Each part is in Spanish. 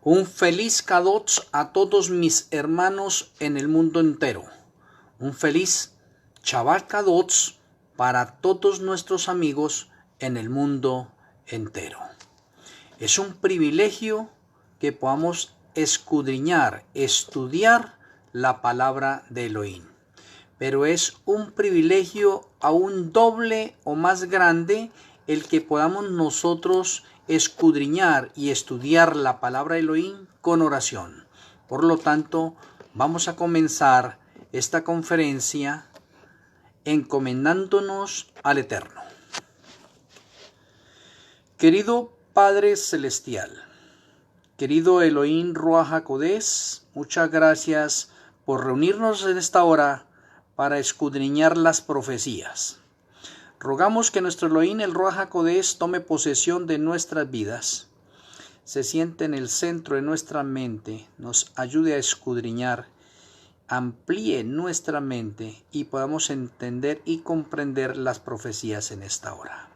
Un feliz Kadosh a todos mis hermanos en el mundo entero. Un feliz Shabbat Kadosh para todos nuestros amigos en el mundo entero. Es un privilegio que podamos escudriñar, estudiar la palabra de Elohim. Pero es un privilegio aún doble o más grande el que podamos nosotros escudriñar y estudiar la palabra de Elohim con oración. Por lo tanto, vamos a comenzar esta conferencia encomendándonos al Eterno. Querido Padre Celestial, querido Elohim Ruach HaKodesh, muchas gracias por reunirnos en esta hora para escudriñar las profecías. Rogamos que nuestro Elohim, el Ruach HaKodesh, tome posesión de nuestras vidas, se siente en el centro de nuestra mente, nos ayude a escudriñar, amplíe nuestra mente y podamos entender y comprender las profecías en esta hora.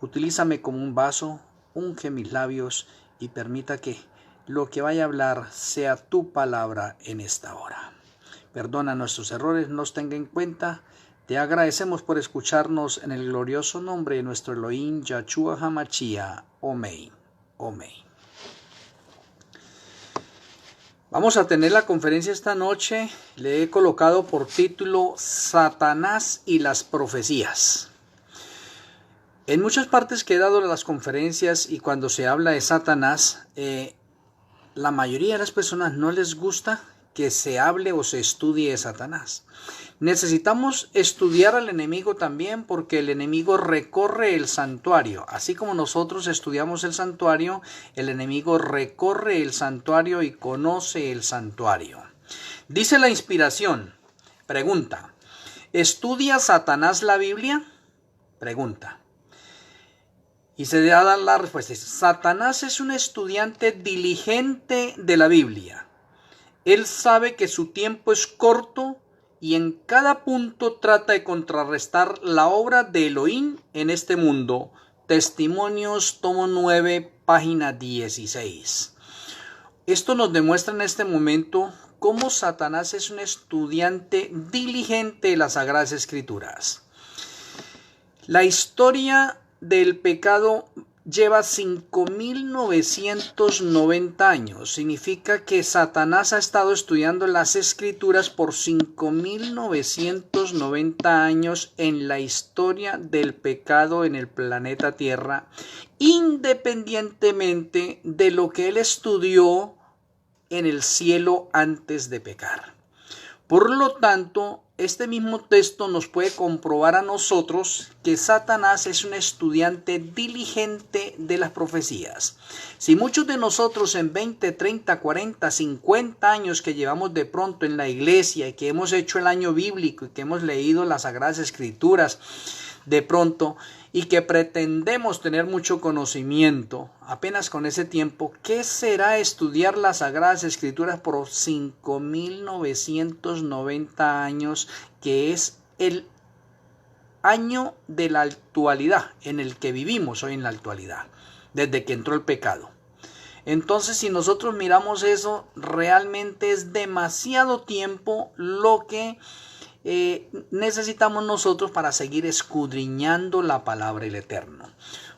Utilízame como un vaso, unge mis labios y permita que lo que vaya a hablar sea tu palabra en esta hora. Perdona nuestros errores, nos tenga en cuenta. Te agradecemos por escucharnos en el glorioso nombre de nuestro Elohim, Yahshua HaMashiach. Amén. Amén. Vamos a tener la conferencia esta noche. Le he colocado por título Satanás y las profecías. En muchas partes que he dado las conferencias y cuando se habla de Satanás, la mayoría de las personas no les gusta que se hable o se estudie de Satanás. Necesitamos estudiar al enemigo también porque el enemigo recorre el santuario. Así como nosotros estudiamos el santuario, el enemigo recorre el santuario y conoce el santuario. Dice la inspiración, pregunta, ¿estudia Satanás la Biblia? Pregunta. Y se da la respuesta, Satanás es un estudiante diligente de la Biblia. Él sabe que su tiempo es corto y en cada punto trata de contrarrestar la obra de Elohim en este mundo. Testimonios, tomo 9, página 16. Esto nos demuestra en este momento cómo Satanás es un estudiante diligente de las Sagradas Escrituras. La historia del pecado lleva 5.990 años. Significa que Satanás ha estado estudiando las Escrituras por 5.990 años en la historia del pecado en el planeta Tierra, independientemente de lo que él estudió en el cielo antes de pecar. Por lo tanto, este mismo texto nos puede comprobar a nosotros que Satanás es un estudiante diligente de las profecías. Si muchos de nosotros en 20, 30, 40, 50 años que llevamos de pronto en la iglesia y que hemos hecho el año bíblico y que hemos leído las Sagradas Escrituras de pronto y que pretendemos tener mucho conocimiento apenas con ese tiempo, ¿qué será estudiar las Sagradas Escrituras por 5.990 años, que es el año de la actualidad en el que vivimos hoy en la actualidad, desde que entró el pecado? Entonces, si nosotros miramos eso, realmente es demasiado tiempo lo que necesitamos nosotros para seguir escudriñando la palabra del Eterno.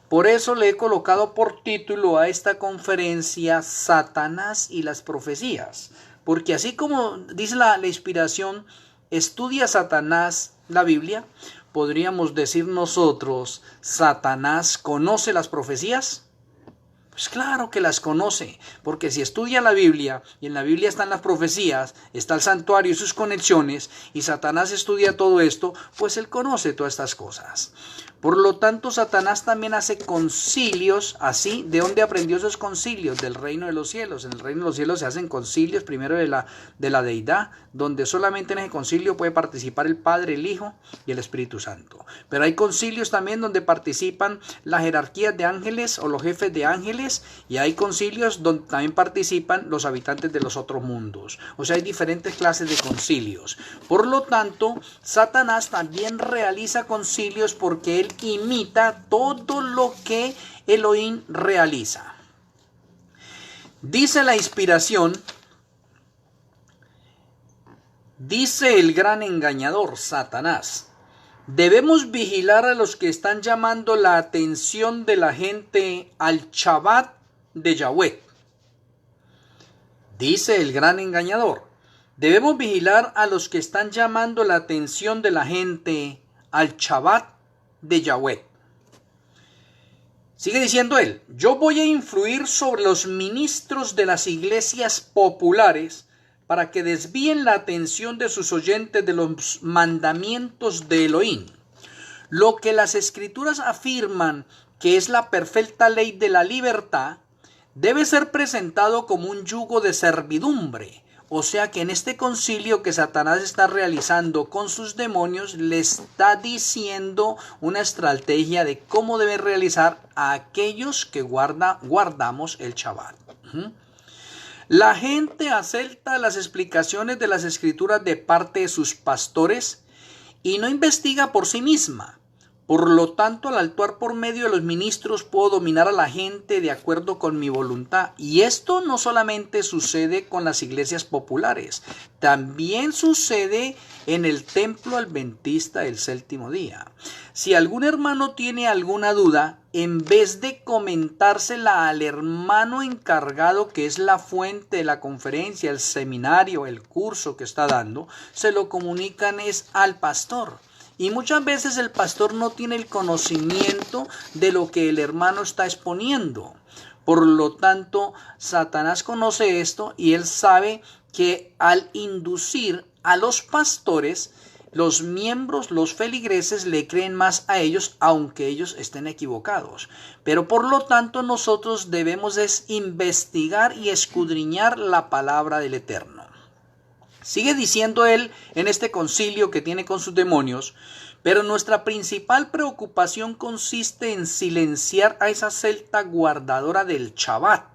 Por eso le he colocado por título a esta conferencia Satanás y las profecías, porque así como dice la inspiración, estudia Satanás la Biblia, podríamos decir nosotros, ¿Satanás conoce las profecías? Pues claro que las conoce, porque si estudia la Biblia, y en la Biblia están las profecías, está el santuario y sus conexiones, y Satanás estudia todo esto, pues él conoce todas estas cosas. Por lo tanto, Satanás también hace concilios, así, ¿de dónde aprendió esos concilios? Del reino de los cielos. En el reino de los cielos se hacen concilios, primero de la deidad, donde solamente en ese concilio puede participar el Padre, el Hijo y el Espíritu Santo. Pero hay concilios también donde participan las jerarquías de ángeles o los jefes de ángeles, y hay concilios donde también participan los habitantes de los otros mundos. O sea, hay diferentes clases de concilios. Por lo tanto, Satanás también realiza concilios porque él imita todo lo que Elohim realiza. Dice la inspiración, dice el gran engañador, Satanás: debemos vigilar a los que están llamando la atención de la gente al Shabbat de Yahweh. Dice el gran engañador: debemos vigilar a los que están llamando la atención de la gente al Shabbat de Yahweh. Sigue diciendo él: yo voy a influir sobre los ministros de las iglesias populares para que desvíen la atención de sus oyentes de los mandamientos de Elohim. Lo que las escrituras afirman que es la perfecta ley de la libertad debe ser presentado como un yugo de servidumbre. O sea que en este concilio que Satanás está realizando con sus demonios, le está diciendo una estrategia de cómo debe realizar a aquellos que guardamos el Shabbat. La gente acepta las explicaciones de las escrituras de parte de sus pastores y no investiga por sí misma. Por lo tanto, al actuar por medio de los ministros, puedo dominar a la gente de acuerdo con mi voluntad. Y esto no solamente sucede con las iglesias populares, también sucede en el templo adventista del séptimo día. Si algún hermano tiene alguna duda, en vez de comentársela al hermano encargado, que es la fuente de la conferencia, el seminario, el curso que está dando, se lo comunican es al pastor. Y muchas veces el pastor no tiene el conocimiento de lo que el hermano está exponiendo. Por lo tanto, Satanás conoce esto y él sabe que al inducir a los pastores, los miembros, los feligreses le creen más a ellos, aunque ellos estén equivocados. Pero por lo tanto nosotros debemos investigar y escudriñar la palabra del Eterno. Sigue diciendo él en este concilio que tiene con sus demonios: pero nuestra principal preocupación consiste en silenciar a esa secta guardadora del Shabbat.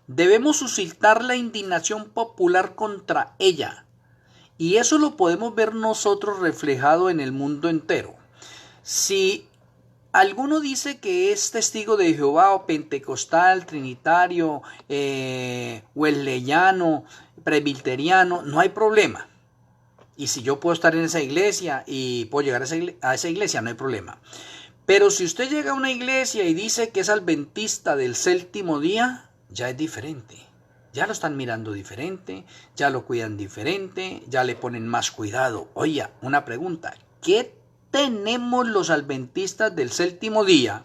Debemos suscitar la indignación popular contra ella. Y eso lo podemos ver nosotros reflejado en el mundo entero. Si alguno dice que es testigo de Jehová o pentecostal, trinitario, wesleyano, presbiteriano, no hay problema. Y si yo puedo estar en esa iglesia y puedo llegar a esa iglesia, no hay problema. Pero si usted llega a una iglesia y dice que es adventista del séptimo día, ya es diferente. Ya lo están mirando diferente, ya lo cuidan diferente, ya le ponen más cuidado. Oye, una pregunta: ¿qué tenemos los adventistas del séptimo día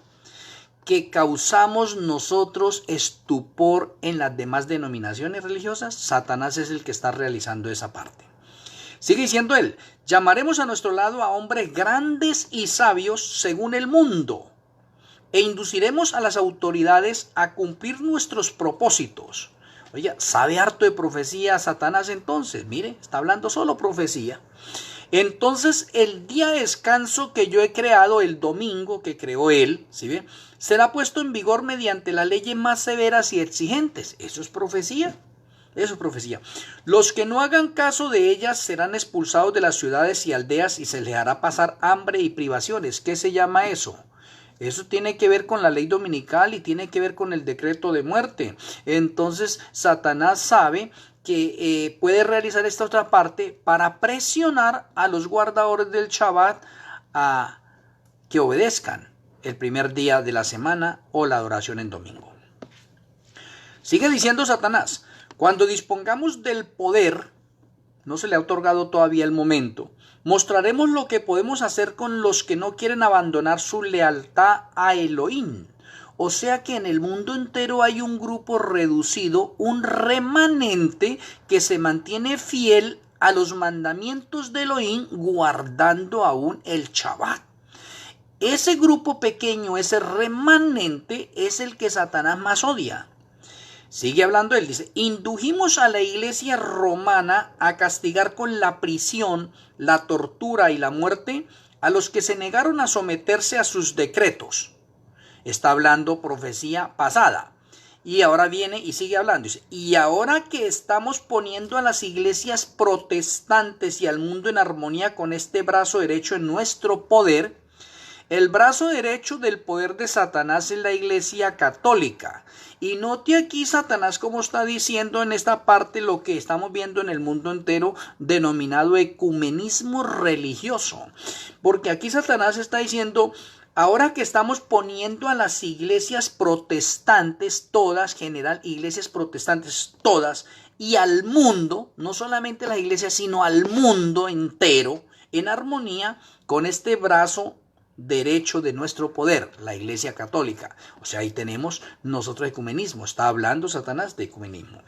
que causamos nosotros estupor en las demás denominaciones religiosas? Satanás es el que está realizando esa parte. Sigue diciendo él: llamaremos a nuestro lado a hombres grandes y sabios según el mundo, e induciremos a las autoridades a cumplir nuestros propósitos. Oye, ¿sabe harto de profecía Satanás entonces? Mire, está hablando solo profecía. Entonces el día de descanso que yo he creado, el domingo que creó él, ¿sí ve?, será puesto en vigor mediante las leyes más severas y exigentes. Eso es profecía. Eso es profecía. Los que no hagan caso de ellas serán expulsados de las ciudades y aldeas y se les hará pasar hambre y privaciones. ¿Qué se llama eso? Eso tiene que ver con la ley dominical y tiene que ver con el decreto de muerte. Entonces Satanás sabe que puede realizar esta otra parte para presionar a los guardadores del Shabbat a que obedezcan el primer día de la semana o la adoración en domingo. Sigue diciendo Satanás: cuando dispongamos del poder, no se le ha otorgado todavía el momento, mostraremos lo que podemos hacer con los que no quieren abandonar su lealtad a Elohim. O sea que en el mundo entero hay un grupo reducido, un remanente que se mantiene fiel a los mandamientos de Elohim, guardando aún el Shabbat. Ese grupo pequeño, ese remanente, es el que Satanás más odia. Sigue hablando él, dice: indujimos a la iglesia romana a castigar con la prisión, la tortura y la muerte a los que se negaron a someterse a sus decretos. Está hablando profecía pasada. Y ahora viene y sigue hablando. Dice: y ahora que estamos poniendo a las iglesias protestantes y al mundo en armonía con este brazo derecho en nuestro poder, El brazo derecho del poder de Satanás es la Iglesia Católica. Y note aquí Satanás como está diciendo en esta parte lo que estamos viendo en el mundo entero denominado ecumenismo religioso. Porque aquí Satanás está diciendo, ahora que estamos poniendo a las iglesias protestantes, todas, general, iglesias protestantes, todas, y al mundo, no solamente las iglesias, sino al mundo entero, en armonía con este brazo derecho de nuestro poder, la Iglesia Católica. O sea, ahí tenemos nosotros ecumenismo. Está hablando Satanás de ecumenismo.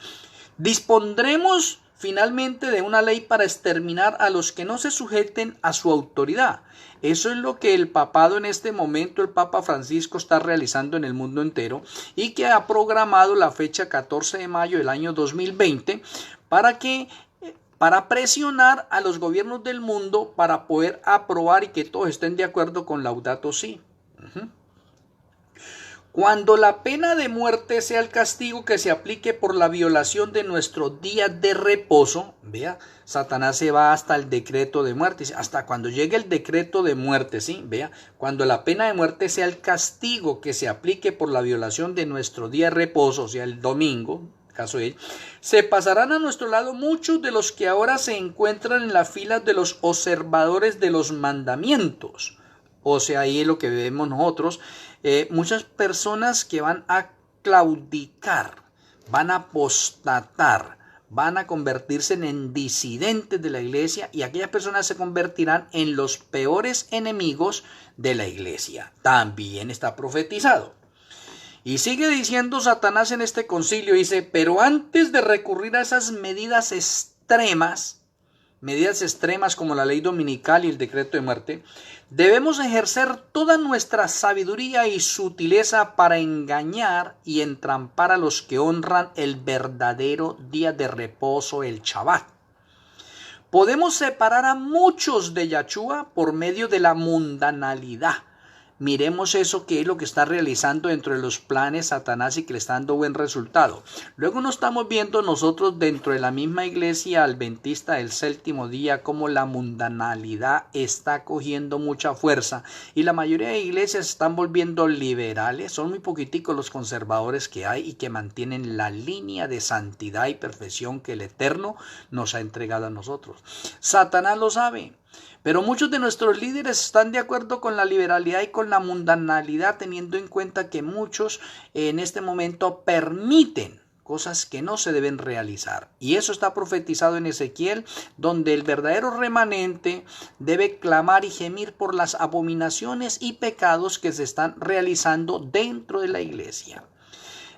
Dispondremos finalmente de una ley para exterminar a los que no se sujeten a su autoridad. Eso es lo que el papado en este momento, el Papa Francisco, está realizando en el mundo entero y que ha programado la fecha 14 de mayo del año 2020 para presionar a los gobiernos del mundo para poder aprobar y que todos estén de acuerdo con Laudato Si. Cuando la pena de muerte sea el castigo que se aplique por la violación de nuestro día de reposo, vea, Satanás se va hasta el decreto de muerte, hasta cuando llegue el decreto de muerte, ¿sí? Vea, cuando la pena de muerte sea el castigo que se aplique por la violación de nuestro día de reposo, o sea, el domingo, caso de él, se pasarán a nuestro lado muchos de los que ahora se encuentran en las filas de los observadores de los mandamientos. O sea, ahí es lo que vemos nosotros, muchas personas que van a claudicar, van a apostatar, van a convertirse en disidentes de la iglesia y aquellas personas se convertirán en los peores enemigos de la iglesia. También está profetizado. Y sigue diciendo Satanás en este concilio, dice, pero antes de recurrir a esas medidas extremas como la ley dominical y el decreto de muerte, debemos ejercer toda nuestra sabiduría y sutileza para engañar y entrampar a los que honran el verdadero día de reposo, el Shabbat. Podemos separar a muchos de Yahshua por medio de la mundanalidad. Miremos eso que es lo que está realizando dentro de los planes Satanás y que le está dando buen resultado. Luego no estamos viendo nosotros dentro de la misma iglesia adventista del séptimo día cómo la mundanalidad está cogiendo mucha fuerza y la mayoría de iglesias se están volviendo liberales. Son muy poquiticos los conservadores que hay y que mantienen la línea de santidad y perfección que el Eterno nos ha entregado a nosotros. Satanás lo sabe. Pero muchos de nuestros líderes están de acuerdo con la liberalidad y con la mundanalidad, teniendo en cuenta que muchos en este momento permiten cosas que no se deben realizar. Y eso está profetizado en Ezequiel, donde el verdadero remanente debe clamar y gemir por las abominaciones y pecados que se están realizando dentro de la iglesia.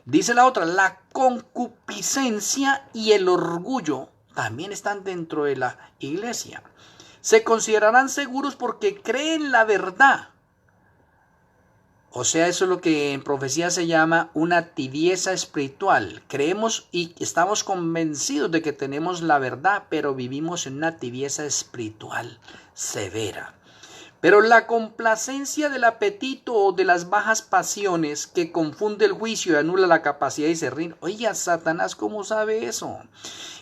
Dice la otra, la concupiscencia y el orgullo también están dentro de la iglesia. Se considerarán seguros porque creen la verdad. O sea, eso es lo que en profecía se llama una tibieza espiritual. Creemos y estamos convencidos de que tenemos la verdad, pero vivimos en una tibieza espiritual severa. Pero la complacencia del apetito o de las bajas pasiones que confunde el juicio y anula la capacidad de discernir. Oiga, Satanás, ¿cómo sabe eso?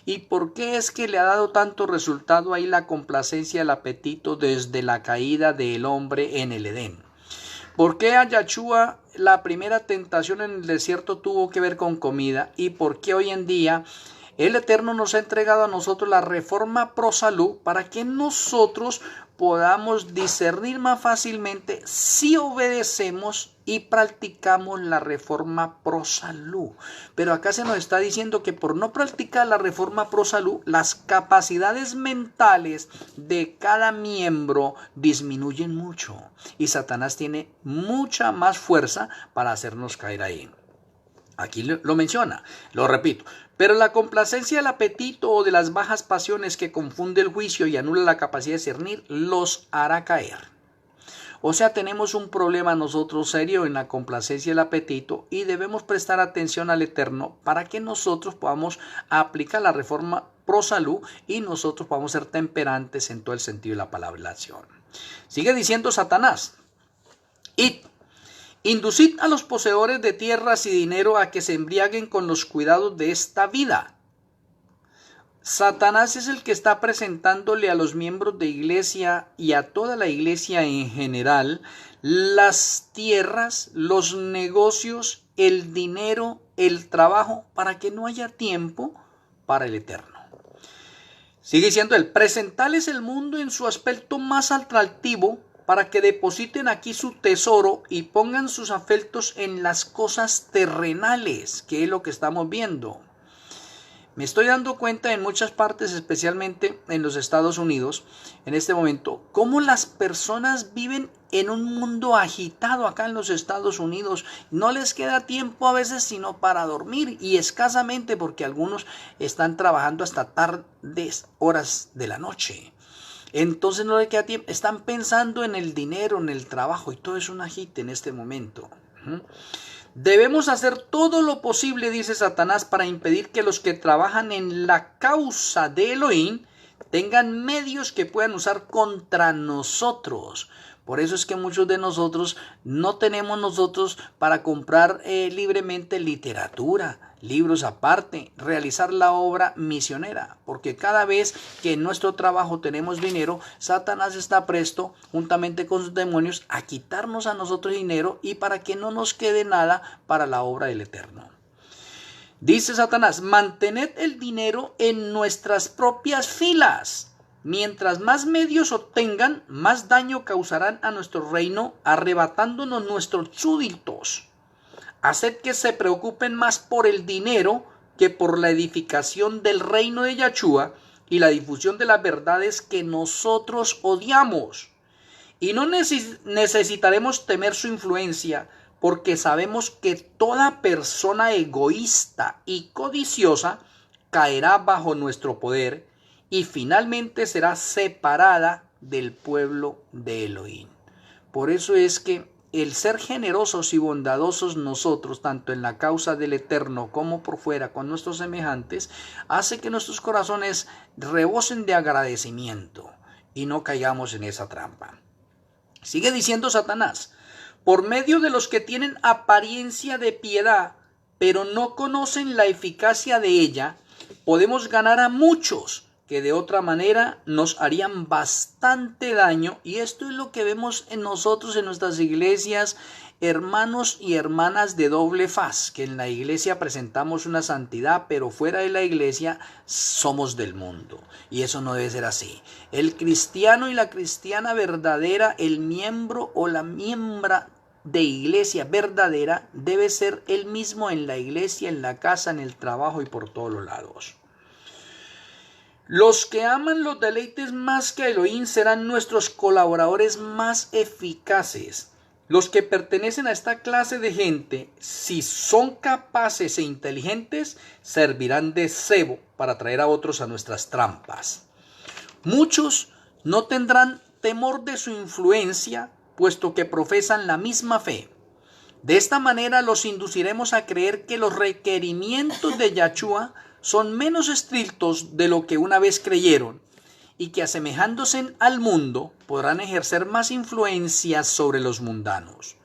¿Y por qué es que le ha dado tanto resultado ahí la complacencia del apetito desde la caída del hombre en el Edén? ¿Por qué a Yahshua la primera tentación en el desierto tuvo que ver con comida? ¿Y por qué hoy en día el Eterno nos ha entregado a nosotros la reforma pro salud para que nosotros podamos discernir más fácilmente si obedecemos y practicamos la reforma pro salud? Pero acá se nos está diciendo que por no practicar la reforma pro salud, las capacidades mentales de cada miembro disminuyen mucho y Satanás tiene mucha más fuerza para hacernos caer ahí. Aquí lo menciona, lo repito. Pero la complacencia del apetito o de las bajas pasiones que confunde el juicio y anula la capacidad de discernir, los hará caer. O sea, tenemos un problema nosotros serio en la complacencia del apetito y debemos prestar atención al Eterno para que nosotros podamos aplicar la reforma pro salud y nosotros podamos ser temperantes en todo el sentido de la palabra y la acción. Sigue diciendo Satanás, inducid a los poseedores de tierras y dinero a que se embriaguen con los cuidados de esta vida. Satanás es el que está presentándole a los miembros de iglesia y a toda la iglesia en general las tierras, los negocios, el dinero, el trabajo, para que no haya tiempo para el eterno. Sigue diciendo él, presentarles el mundo en su aspecto más atractivo para que depositen aquí su tesoro y pongan sus afectos en las cosas terrenales, que es lo que estamos viendo. Me estoy dando cuenta en muchas partes, especialmente en los Estados Unidos, en este momento, cómo las personas viven en un mundo agitado acá en los Estados Unidos. No les queda tiempo a veces sino para dormir, y escasamente porque algunos están trabajando hasta tardes horas de la noche. Entonces no les queda tiempo, están pensando en el dinero, en el trabajo, y todo es un agite en este momento. Debemos hacer todo lo posible, dice Satanás, para impedir que los que trabajan en la causa de Elohim tengan medios que puedan usar contra nosotros. Por eso es que muchos de nosotros no tenemos para comprar libremente literatura, libros aparte, realizar la obra misionera, porque cada vez que en nuestro trabajo tenemos dinero, Satanás está presto, juntamente con sus demonios, a quitarnos a nosotros dinero y para que no nos quede nada para la obra del Eterno. Dice Satanás, mantened el dinero en nuestras propias filas. Mientras más medios obtengan, más daño causarán a nuestro reino, arrebatándonos nuestros súbditos. Haced que se preocupen más por el dinero que por la edificación del reino de Yahshua y la difusión de las verdades que nosotros odiamos. Y no necesitaremos temer su influencia, porque sabemos que toda persona egoísta y codiciosa caerá bajo nuestro poder y finalmente será separada del pueblo de Elohim. Por eso es que el ser generosos y bondadosos nosotros, tanto en la causa del Eterno como por fuera con nuestros semejantes, hace que nuestros corazones rebosen de agradecimiento y no caigamos en esa trampa. Sigue diciendo Satanás, por medio de los que tienen apariencia de piedad, pero no conocen la eficacia de ella, podemos ganar a muchos que de otra manera nos harían bastante daño, y esto es lo que vemos en nosotros, en nuestras iglesias, hermanos y hermanas de doble faz, que en la iglesia presentamos una santidad, pero fuera de la iglesia somos del mundo, y eso no debe ser así. El cristiano y la cristiana verdadera, el miembro o la miembra de iglesia verdadera, debe ser el mismo en la iglesia, en la casa, en el trabajo y por todos los lados. Los que aman los deleites más que a Elohim serán nuestros colaboradores más eficaces. Los que pertenecen a esta clase de gente, si son capaces e inteligentes, servirán de cebo para traer a otros a nuestras trampas. Muchos no tendrán temor de su influencia, puesto que profesan la misma fe. De esta manera los induciremos a creer que los requerimientos de Yahshua son menos estrictos de lo que una vez creyeron, y que asemejándose al mundo podrán ejercer más influencia sobre los mundanos.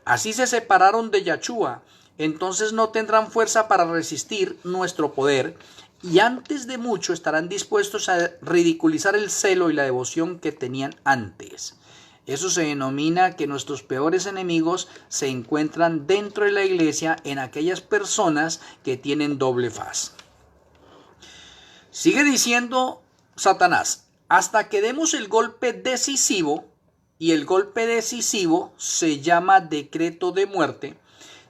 Así se separaron de Yahshua, entonces no tendrán fuerza para resistir nuestro poder, y antes de mucho estarán dispuestos a ridiculizar el celo y la devoción que tenían antes. Eso se denomina que nuestros peores enemigos se encuentran dentro de la iglesia, en aquellas personas que tienen doble faz. Sigue diciendo Satanás, hasta que demos el golpe decisivo, y el golpe decisivo se llama decreto de muerte,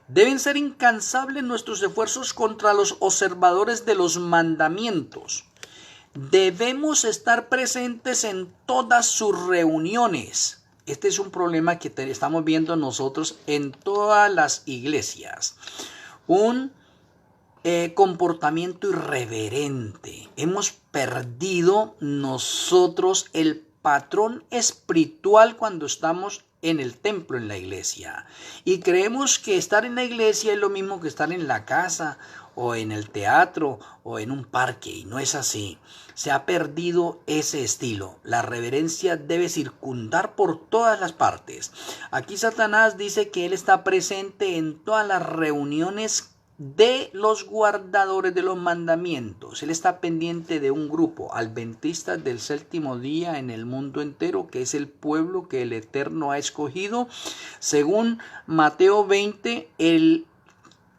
deben ser incansables nuestros esfuerzos contra los observadores de los mandamientos. Debemos estar presentes en todas sus reuniones. Este es un problema que estamos viendo nosotros en todas las iglesias. Un comportamiento irreverente. Hemos perdido nosotros el patrón espiritual cuando estamos en el templo, en la iglesia, y creemos que estar en la iglesia es lo mismo que estar en la casa o en el teatro o en un parque, y no es así. Se ha perdido ese estilo. La reverencia debe circundar por todas las partes. Aquí Satanás dice que él está presente en todas las reuniones de los guardadores de los mandamientos. Él está pendiente de un grupo, adventistas del séptimo día en el mundo entero, que es el pueblo que el Eterno ha escogido. Según Mateo 20, el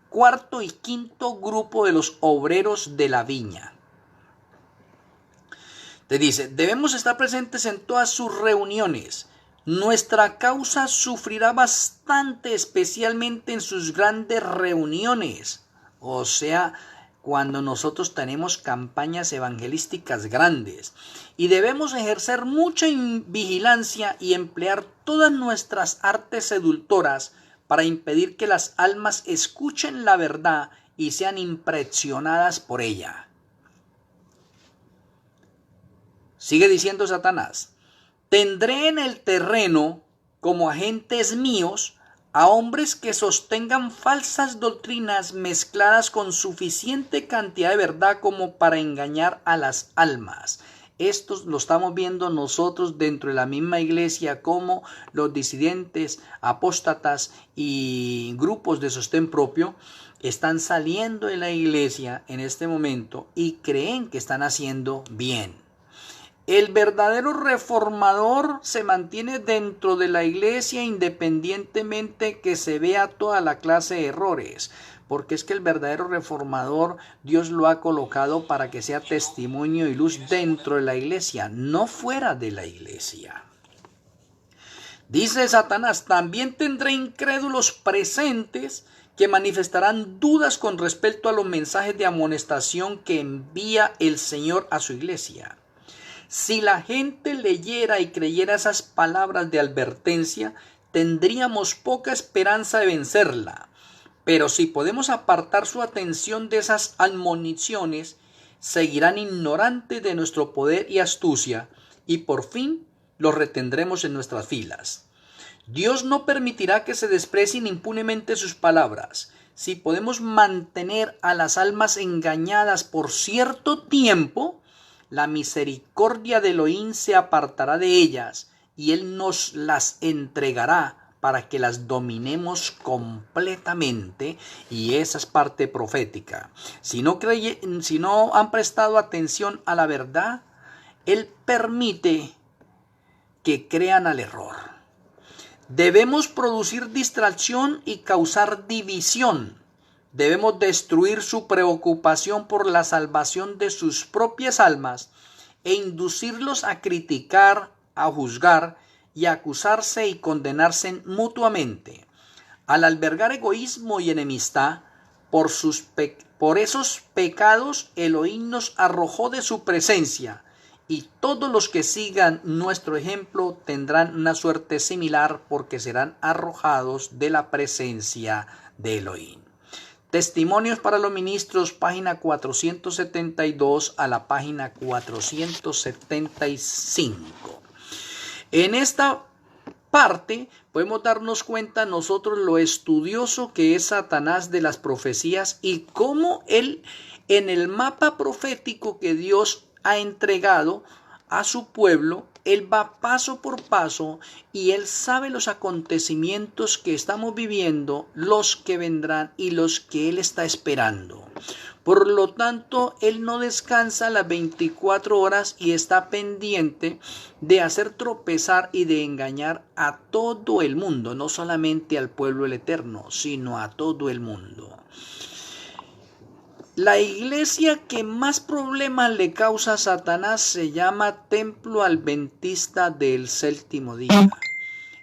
cuarto y quinto grupo de los obreros de la viña. Te dice, debemos estar presentes en todas sus reuniones. Nuestra causa sufrirá bastante, especialmente en sus grandes reuniones. O sea, cuando nosotros tenemos campañas evangelísticas grandes. Y debemos ejercer mucha vigilancia y emplear todas nuestras artes seductoras para impedir que las almas escuchen la verdad y sean impresionadas por ella. Sigue diciendo Satanás, tendré en el terreno como agentes míos a hombres que sostengan falsas doctrinas mezcladas con suficiente cantidad de verdad como para engañar a las almas. Esto lo estamos viendo nosotros dentro de la misma iglesia, como los disidentes, apóstatas y grupos de sostén propio están saliendo de la iglesia en este momento y creen que están haciendo bien. El verdadero reformador se mantiene dentro de la iglesia independientemente que se vea toda la clase de errores, porque es que el verdadero reformador Dios lo ha colocado para que sea testimonio y luz dentro de la iglesia, no fuera de la iglesia. Dice Satanás, también tendré incrédulos presentes que manifestarán dudas con respecto a los mensajes de amonestación que envía el Señor a su iglesia. Si la gente leyera y creyera esas palabras de advertencia, tendríamos poca esperanza de vencerla. Pero si podemos apartar su atención de esas admoniciones, seguirán ignorantes de nuestro poder y astucia, y por fin los retendremos en nuestras filas. Dios no permitirá que se desprecien impunemente sus palabras. Si podemos mantener a las almas engañadas por cierto tiempo, la misericordia de Elohim se apartará de ellas y Él nos las entregará para que las dominemos completamente, y esa es parte profética. Si no han prestado atención a la verdad, Él permite que crean al error. Debemos producir distracción y causar división. Debemos destruir su preocupación por la salvación de sus propias almas e inducirlos a criticar, a juzgar y a acusarse y condenarse mutuamente. Al albergar egoísmo y enemistad, por esos pecados Elohim nos arrojó de su presencia, y todos los que sigan nuestro ejemplo tendrán una suerte similar porque serán arrojados de la presencia de Elohim. Testimonios para los ministros, página 472 a la página 475. En esta parte podemos darnos cuenta nosotros lo estudioso que es Satanás de las profecías y cómo él en el mapa profético que Dios ha entregado a su pueblo, Él va paso por paso y Él sabe los acontecimientos que estamos viviendo, los que vendrán y los que Él está esperando. Por lo tanto, Él no descansa las 24 horas y está pendiente de hacer tropezar y de engañar a todo el mundo, no solamente al pueblo del Eterno, sino a todo el mundo. La iglesia que más problemas le causa a Satanás se llama Templo Adventista del Séptimo Día.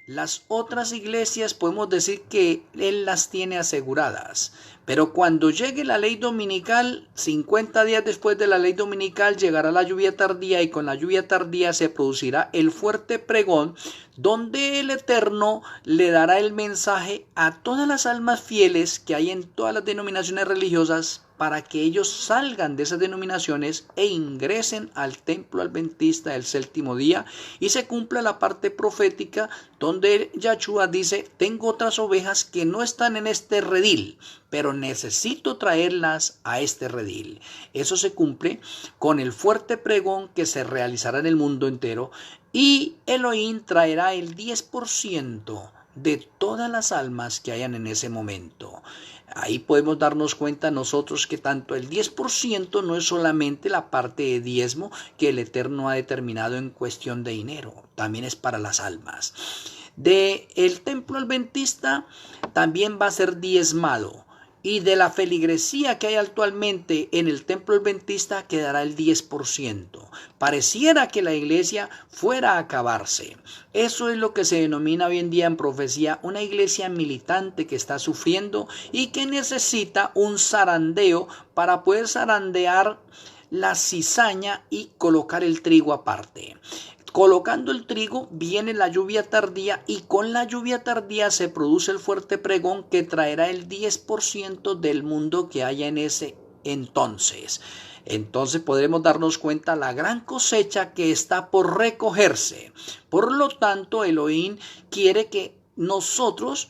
Las otras iglesias podemos decir que él las tiene aseguradas, pero cuando llegue la ley dominical, 50 días después de la ley dominical llegará la lluvia tardía, y con la lluvia tardía se producirá el fuerte pregón, donde el Eterno le dará el mensaje a todas las almas fieles que hay en todas las denominaciones religiosas, para que ellos salgan de esas denominaciones e ingresen al templo adventista del séptimo día, y se cumpla la parte profética donde Yahshua dice: tengo otras ovejas que no están en este redil, pero necesito traerlas a este redil. Eso se cumple con el fuerte pregón que se realizará en el mundo entero, y Elohim traerá el 10% de todas las almas que hayan en ese momento. Ahí podemos darnos cuenta nosotros que tanto el 10% no es solamente la parte de diezmo que el Eterno ha determinado en cuestión de dinero, también es para las almas. El templo adventista también va a ser diezmado. Y de la feligresía que hay actualmente en el templo adventista quedará el 10%. Pareciera que la iglesia fuera a acabarse. Eso es lo que se denomina hoy en día en profecía una iglesia militante que está sufriendo y que necesita un zarandeo para poder zarandear la cizaña y colocar el trigo aparte. Colocando el trigo viene la lluvia tardía y con la lluvia tardía se produce el fuerte pregón que traerá el 10% del mundo que haya en ese entonces. Entonces podremos darnos cuenta la gran cosecha que está por recogerse. Por lo tanto, Elohim quiere que nosotros,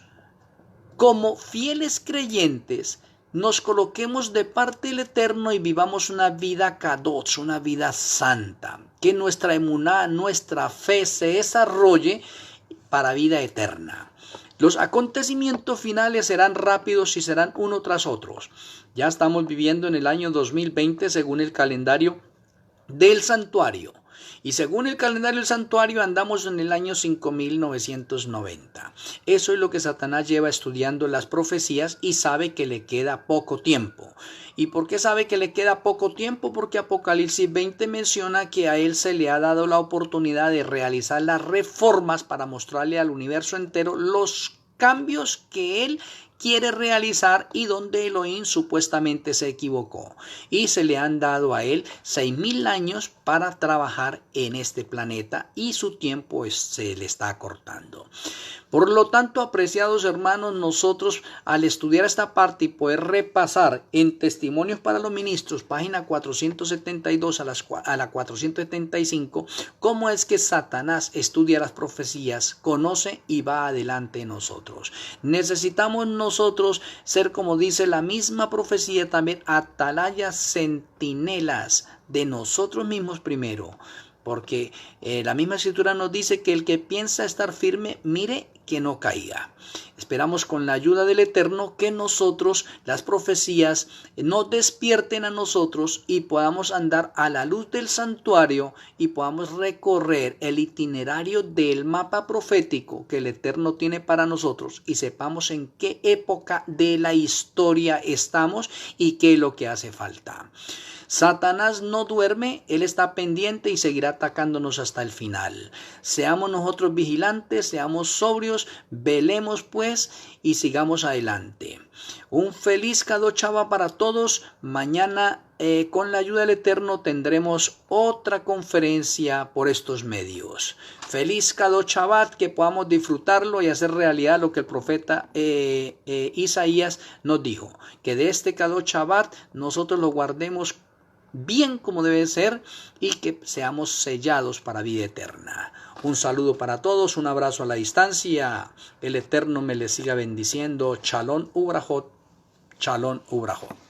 como fieles creyentes, nos coloquemos de parte del Eterno y vivamos una vida kadosh, una vida santa. Que nuestra emuná, nuestra fe se desarrolle para vida eterna. Los acontecimientos finales serán rápidos y serán uno tras otro. Ya estamos viviendo en el año 2020 según el calendario del santuario. Y según el calendario del santuario andamos en el año 5990. Eso es lo que Satanás lleva estudiando las profecías y sabe que le queda poco tiempo. ¿Y por qué sabe que le queda poco tiempo? Porque Apocalipsis 20 menciona que a él se le ha dado la oportunidad de realizar las reformas para mostrarle al universo entero los cambios que él quiere realizar y donde Elohim supuestamente se equivocó. Y se le han dado a él 6.000 años para trabajar en este planeta y su tiempo se le está acortando. Por lo tanto, apreciados hermanos, nosotros al estudiar esta parte y poder repasar en Testimonios para los Ministros, página 472 a la 475, cómo es que Satanás estudia las profecías, conoce y va adelante en nosotros. Necesitamos nosotros ser, como dice la misma profecía también, atalayas, centinelas de nosotros mismos primero. Porque la misma escritura nos dice que el que piensa estar firme, mire que no caiga. Esperamos con la ayuda del Eterno que nosotros, las profecías, nos despierten a nosotros y podamos andar a la luz del santuario y podamos recorrer el itinerario del mapa profético que el Eterno tiene para nosotros y sepamos en qué época de la historia estamos y qué es lo que hace falta. Satanás no duerme, él está pendiente y seguirá atacándonos hasta el final. Seamos nosotros vigilantes, seamos sobrios, velemos pues y sigamos adelante. Un feliz Kadosh Shabbat para todos. Mañana con la ayuda del Eterno tendremos otra conferencia por estos medios. Feliz Kadosh Shabbat, que podamos disfrutarlo y hacer realidad lo que el profeta Isaías nos dijo. Que de este Kadosh Shabbat nosotros lo guardemos bien como debe ser y que seamos sellados para vida eterna. Un saludo para todos, un abrazo a la distancia. El Eterno me les siga bendiciendo. Shalom Ubrajot. Shalom Ubrajot.